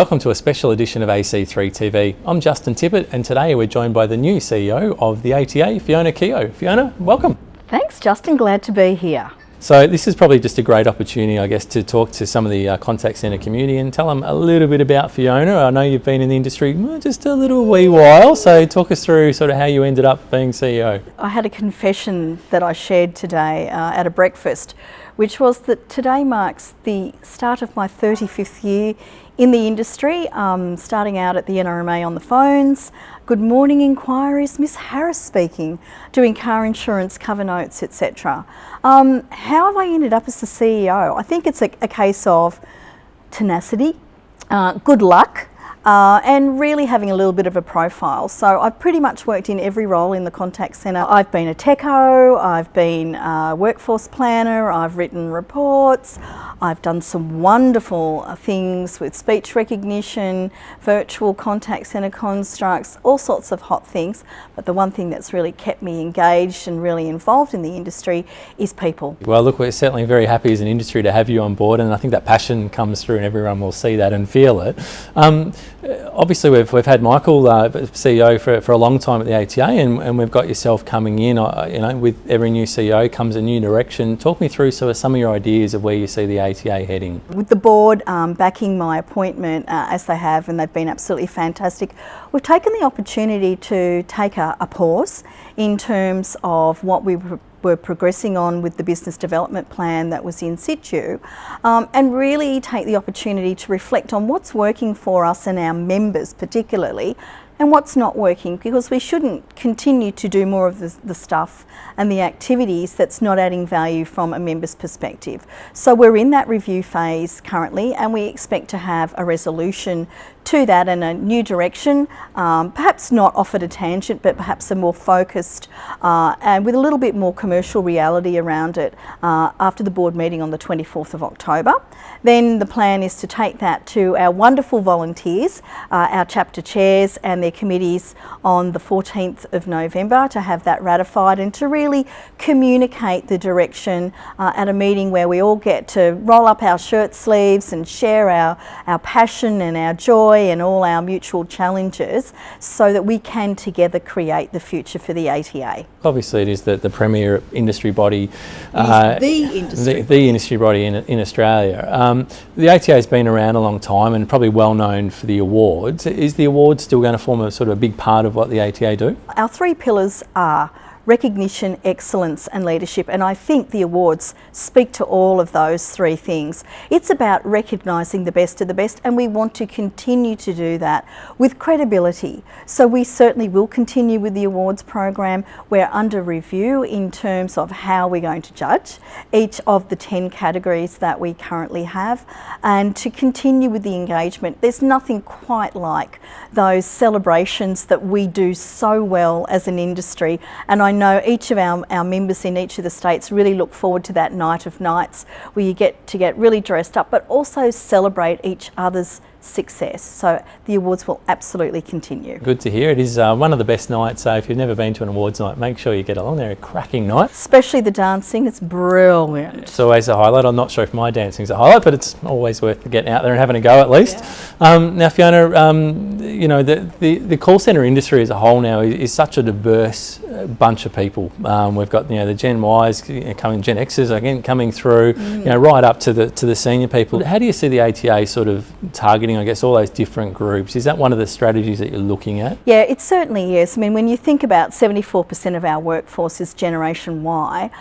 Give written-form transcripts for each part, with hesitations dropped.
welcome to a special edition of Ac3TV. I'm Justin Tippett, and today we're joined by the new CEO of the ATA, Fiona Keough. Fiona, welcome. Thanks, Justin. Glad to be here. So this is probably just a great opportunity, I guess, to talk to some of the contact centre community and tell them a little bit about Fiona. I know you've been in the industry just a little wee while, so talk us through sort of how you ended up being CEO. I had a confession that I shared today at a breakfast, which was that today marks the start of my 35th year in the industry, starting out at the NRMA on the phones, good morning inquiries, Miss Harris speaking, doing car insurance, cover notes, etc. How have I ended up as the CEO? I think it's a case of tenacity, good luck, and really having a little bit of a profile. So I've pretty much worked in every role in the contact centre. I've been a techo, I've been a workforce planner, I've written reports, I've done some wonderful things with speech recognition, virtual contact centre constructs, all sorts of hot things. But the one thing that's really kept me engaged and really involved in the industry is people. Well, look, we're certainly very happy as an industry to have you on board, and I think that passion comes through and everyone will see that and feel it. Obviously, we've had Michael, CEO, for a long time at the ATA, and we've got yourself coming in. You know, with every new CEO comes a new direction. Talk me through sort of some of your ideas of where you see the ATA heading. With the board backing my appointment as they have, and they've been absolutely fantastic, we've taken the opportunity to take a pause in terms of what we were progressing on with the business development plan that was in situ, and really take the opportunity to reflect on what's working for us and our members particularly, and what's not working, because we shouldn't continue to do more of the stuff and the activities that's not adding value from a member's perspective. So we're in that review phase currently, and we expect to have a resolution to that and a new direction, perhaps not off at a tangent, but perhaps a more focused and with a little bit more commercial reality around it after the board meeting on the 24th of October. Then the plan is to take that to our wonderful volunteers, our chapter chairs and their committees on the 14th of November, to have that ratified and to really communicate the direction at a meeting where we all get to roll up our shirt sleeves and share our passion and our joy and all our mutual challenges, so that we can together create the future for the ATA. Obviously, it is the premier industry body, the industry body in Australia. The ATA has been around a long time and probably well known for the awards. Is the awards still going to form a sort of a big part of what the ATA do? Our three pillars are recognition, excellence and leadership, and I think the awards speak to all of those three things. It's about recognising the best of the best, and we want to continue to do that with credibility. So we certainly will continue with the awards program. We're under review in terms of how we're going to judge each of the 10 categories that we currently have, and to continue with the engagement. There's nothing quite like those celebrations that we do so well as an industry, and I know each of our members in each of the states really look forward to that night of nights where you get to get really dressed up, but also celebrate each other's success. So the awards will absolutely continue. Good to hear. It is one of the best nights, so if you've never been to an awards night, make sure you get along. They're a cracking night. Especially the dancing, it's brilliant. It's always a highlight. I'm not sure if my dancing's a highlight, but it's always worth getting out there and having a go at least. Yeah. Now Fiona, you know, the call centre industry as a whole now is such a diverse bunch of people. We've got, you know, the Gen Ys coming, Gen X's again coming through, you know, right up to the senior people. How do you see the ATA sort of targeting, I guess, all those different groups? Is that one of the strategies that you're looking at? Yeah, it certainly is. I mean, when you think about 74% of our workforce is Generation Y,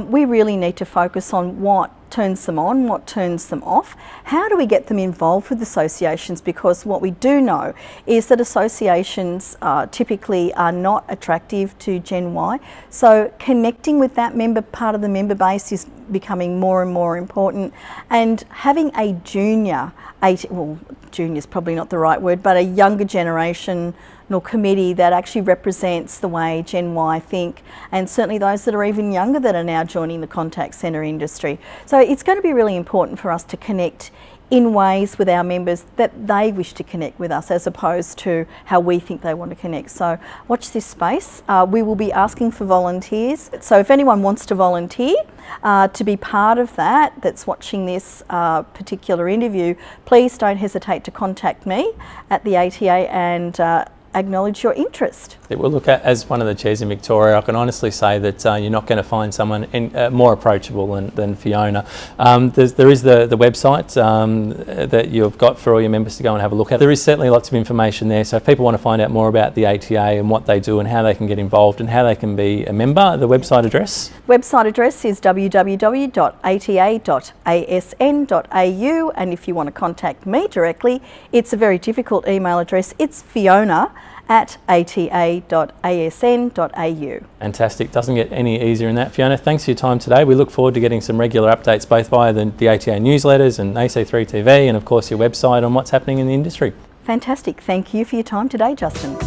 we really need to focus on what turns them on, what turns them off. How do we get them involved with associations? Because what we do know is that associations typically are not attractive to Gen Y. So connecting with that part of the member base is becoming more and more important, and having a junior is probably not the right word, but a younger generation committee that actually represents the way Gen Y think, and certainly those that are even younger that are now joining the contact centre industry. So it's going to be really important for us to connect in ways with our members that they wish to connect with us, as opposed to how we think they want to connect. So watch this space. We will be asking for volunteers. So if anyone wants to volunteer to be part of that, that's watching this particular interview, please don't hesitate to contact me at the ATA and acknowledge your interest. We'll look at, as one of the chairs in Victoria, I can honestly say that you're not going to find someone more approachable than Fiona. There is the website that you've got for all your members to go and have a look at. There is certainly lots of information there, so if people want to find out more about the ATA and what they do and how they can get involved and how they can be a member, the website address? Website address is www.ata.asn.au, and if you want to contact me directly, it's a very difficult email address. It's fiona@ata.asn.au. Fantastic. Doesn't get any easier than that. Fiona, thanks for your time today. We look forward to getting some regular updates both via the ATA newsletters and Ac3TV and of course your website on what's happening in the industry. Fantastic. Thank you for your time today, Justin.